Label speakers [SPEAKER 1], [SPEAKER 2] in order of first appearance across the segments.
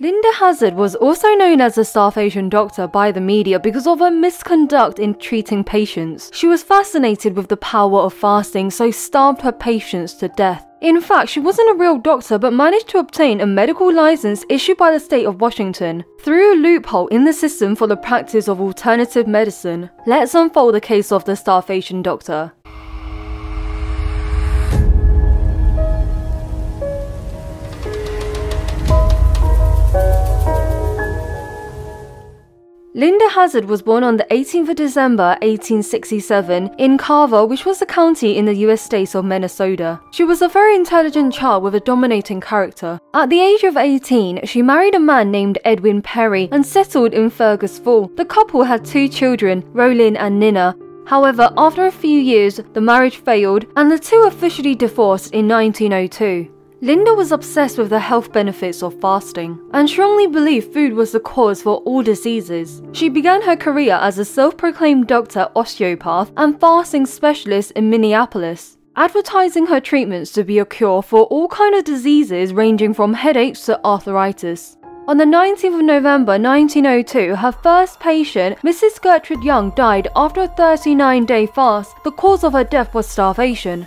[SPEAKER 1] Linda Hazzard was also known as the Starvation Doctor by the media because of her misconduct in treating patients. She was fascinated with the power of fasting, so starved her patients to death. In fact, she wasn't a real doctor but managed to obtain a medical license issued by the state of Washington through a loophole in the system for the practice of alternative medicine. Let's unfold the case of the Starvation Doctor. Linda Hazzard was born on the 18th of December 1867 in Carver, which was a county in the US state of Minnesota. She was a very intelligent child with a dominating character. At the age of 18, she married a man named Edwin Perry and settled in Fergus Falls. The couple had 2 children, Rollin and Nina. However, after a few years, the marriage failed and the two officially divorced in 1902. Linda was obsessed with the health benefits of fasting and strongly believed food was the cause for all diseases. She began her career as a self-proclaimed doctor, osteopath, and fasting specialist in Minneapolis, advertising her treatments to be a cure for all kinds of diseases ranging from headaches to arthritis. On the 19th of November 1902, her first patient, Mrs. Gertrude Young, died after a 39-day fast. The cause of her death was starvation.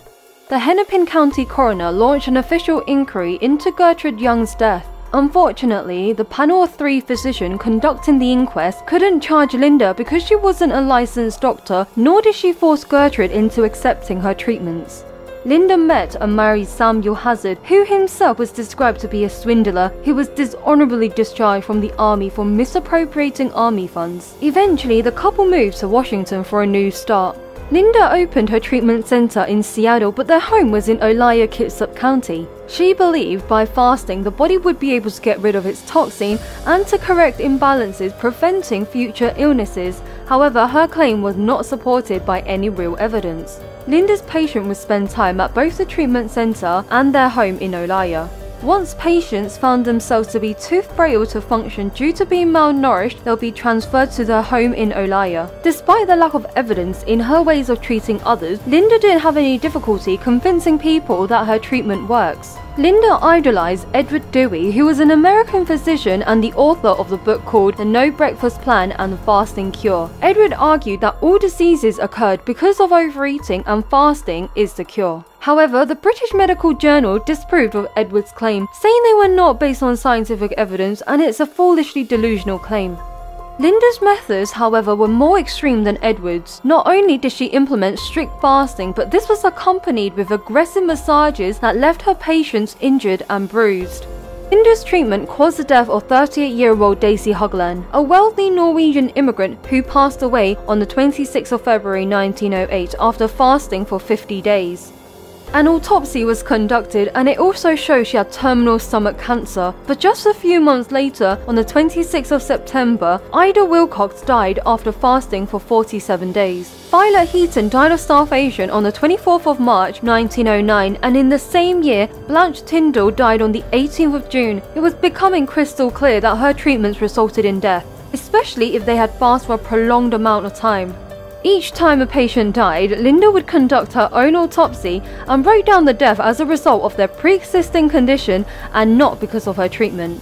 [SPEAKER 1] The Hennepin County coroner launched an official inquiry into Gertrude Young's death. Unfortunately, the panel of 3 physicians conducting the inquest couldn't charge Linda because she wasn't a licensed doctor, nor did she force Gertrude into accepting her treatments. Linda met and married Samuel Hazzard, who himself was described to be a swindler who was dishonorably discharged from the army for misappropriating army funds. Eventually, the couple moved to Washington for a new start. Linda opened her treatment center in Seattle, but their home was in Olaya, Kitsap County. She believed by fasting the body would be able to get rid of its toxin and to correct imbalances, preventing future illnesses. However, her claim was not supported by any real evidence. Linda's patient would spend time at both the treatment center and their home in Olaya. Once patients found themselves to be too frail to function due to being malnourished, they'll be transferred to their home in Olaya. Despite the lack of evidence in her ways of treating others, Linda didn't have any difficulty convincing people that her treatment works. Linda idolized Edward Dewey, who was an American physician and the author of the book called The No Breakfast Plan and the Fasting Cure. Edward argued that all diseases occurred because of overeating and fasting is the cure. However, the British Medical Journal disproved of Edward's claim, saying they were not based on scientific evidence and it's a foolishly delusional claim. Linda's methods, however, were more extreme than Edward's. Not only did she implement strict fasting, but this was accompanied with aggressive massages that left her patients injured and bruised. Linda's treatment caused the death of 38-year-old Daisy Hogland, a wealthy Norwegian immigrant who passed away on the 26th of February 1908 after fasting for 50 days. An autopsy was conducted and it also showed she had terminal stomach cancer, but just a few months later, on the 26th of September, Ida Wilcox died after fasting for 47 days. Violet Heaton died of starvation on the 24th of March 1909, and in the same year, Blanche Tyndall died on the 18th of June. It was becoming crystal clear that her treatments resulted in death, especially if they had fasted for a prolonged amount of time. Each time a patient died, Linda would conduct her own autopsy and wrote down the death as a result of their pre-existing condition and not because of her treatment.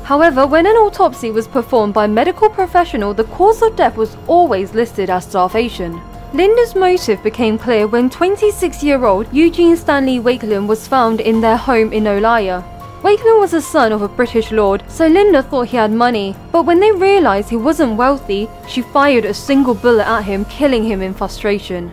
[SPEAKER 1] However, when an autopsy was performed by a medical professional, the cause of death was always listed as starvation. Linda's motive became clear when 26-year-old Eugene Stanley Wakeland was found in their home in Olaya. Wakeland was the son of a British lord, so Linda thought he had money, but when they realized he wasn't wealthy, she fired a single bullet at him, killing him in frustration.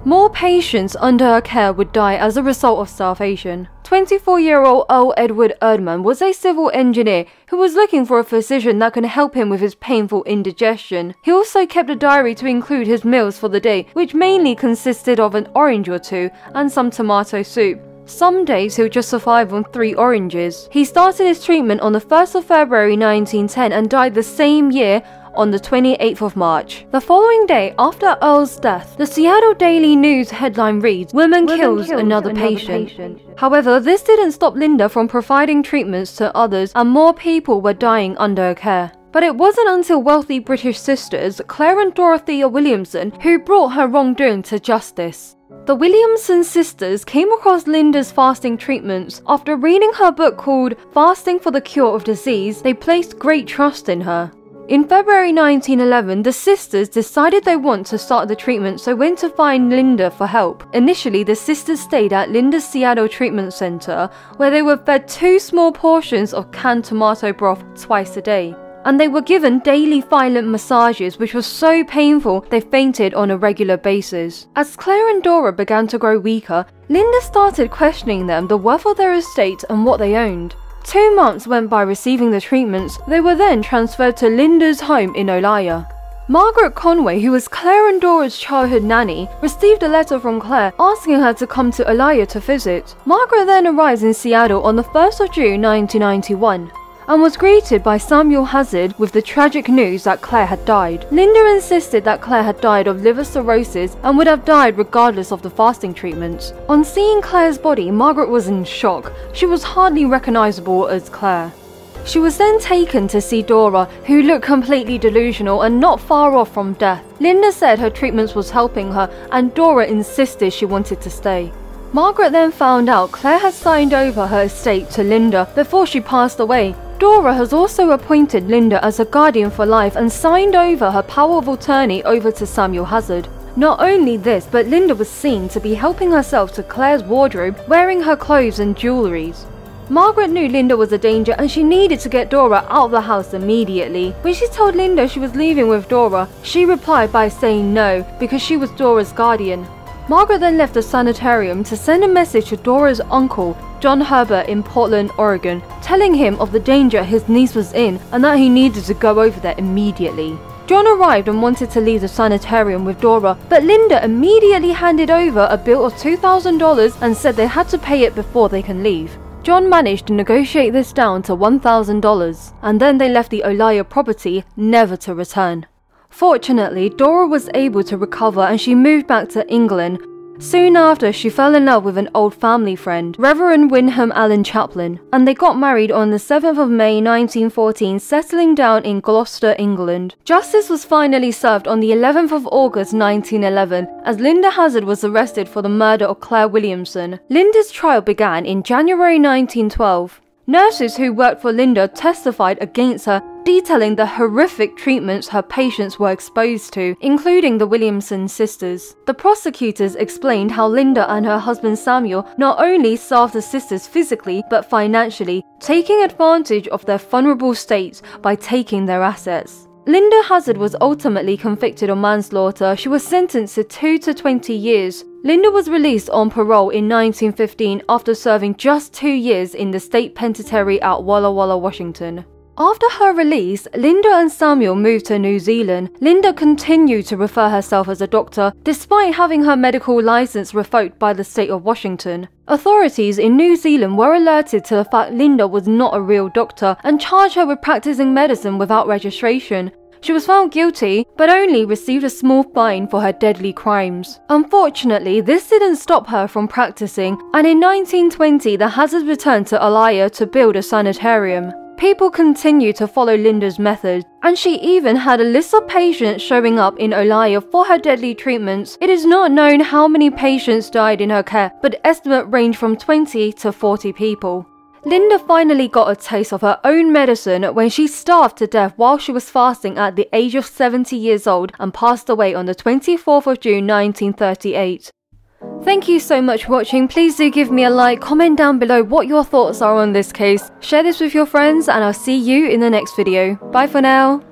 [SPEAKER 1] More patients under her care would die as a result of starvation. 24-year-old Earl Edward Erdman was a civil engineer who was looking for a physician that could help him with his painful indigestion. He also kept a diary to include his meals for the day, which mainly consisted of an orange or 2 and some tomato soup. Some days he would just survive on 3 oranges. He started his treatment on the 1st of February 1910 and died the same year on the 28th of March. The following day, after Earl's death, the Seattle Daily News headline reads, "Woman kills another patient." However, this didn't stop Linda from providing treatments to others, and more people were dying under her care. But it wasn't until wealthy British sisters, Claire and Dorothea Williamson, who brought her wrongdoing to justice. The Williamson sisters came across Linda's fasting treatments. After reading her book called Fasting for the Cure of Disease, they placed great trust in her. In February 1911, the sisters decided they want to start the treatment, so went to find Linda for help. Initially, the sisters stayed at Linda's Seattle Treatment Center, where they were fed 2 small portions of canned tomato broth twice a day. And they were given daily violent massages, which was so painful they fainted on a regular basis. As Claire and Dora began to grow weaker, Linda started questioning them, the worth of their estate and what they owned. 2 months went by receiving the treatments. They were then transferred to Linda's home in Olaya. Margaret Conway, who was Claire and Dora's childhood nanny, received a letter from Claire asking her to come to Olaya to visit. Margaret then arrived in Seattle on the 1st of June 1991. And was greeted by Samuel Hazzard with the tragic news that Claire had died. Linda insisted that Claire had died of liver cirrhosis and would have died regardless of the fasting treatments. On seeing Claire's body, Margaret was in shock. She was hardly recognizable as Claire. She was then taken to see Dora, who looked completely delusional and not far off from death. Linda said her treatments was helping her, and Dora insisted she wanted to stay. Margaret then found out Claire had signed over her estate to Linda before she passed away. Dora has also appointed Linda as a guardian for life and signed over her power of attorney over to Samuel Hazzard. Not only this, but Linda was seen to be helping herself to Claire's wardrobe, wearing her clothes and jewelleries. Margaret knew Linda was a danger and she needed to get Dora out of the house immediately. When she told Linda she was leaving with Dora, she replied by saying no, because she was Dora's guardian. Margaret then left the sanitarium to send a message to Dora's uncle, John Herbert, in Portland, Oregon, telling him of the danger his niece was in and that he needed to go over there immediately. John arrived and wanted to leave the sanitarium with Dora, but Linda immediately handed over a bill of $2,000 and said they had to pay it before they can leave. John managed to negotiate this down to $1,000, and then they left the Olaya property, never to return. Fortunately, Dora was able to recover and she moved back to England. Soon after, she fell in love with an old family friend, Reverend Wyndham Allen Chaplin, and they got married on the 7th of May 1914, settling down in Gloucester, England. Justice was finally served on the 11th of August 1911, as Linda Hazzard was arrested for the murder of Claire Williamson. Linda's trial began in January 1912. Nurses who worked for Linda testified against her, detailing the horrific treatments her patients were exposed to, including the Williamson sisters. The prosecutors explained how Linda and her husband Samuel not only starved the sisters physically but financially, taking advantage of their vulnerable states by taking their assets. Linda Hazzard was ultimately convicted of manslaughter. She was sentenced to 2 to 20 years. Linda was released on parole in 1915 after serving just 2 years in the state penitentiary at Walla Walla, Washington. After her release, Linda and Samuel moved to New Zealand. Linda continued to refer herself as a doctor, despite having her medical license revoked by the state of Washington. Authorities in New Zealand were alerted to the fact Linda was not a real doctor and charged her with practicing medicine without registration. She was found guilty, but only received a small fine for her deadly crimes. Unfortunately, this didn't stop her from practicing, and in 1920 the Hazards returned to Olaya to build a sanitarium. People continued to follow Linda's methods, and she even had a list of patients showing up in Olaya for her deadly treatments. It is not known how many patients died in her care, but estimates range from 20 to 40 people. Linda finally got a taste of her own medicine when she starved to death while she was fasting at the age of 70 years old and passed away on the 24th of June 1938. Thank you so much for watching. Please do give me a like, comment down below what your thoughts are on this case, share this with your friends, and I'll see you in the next video. Bye for now.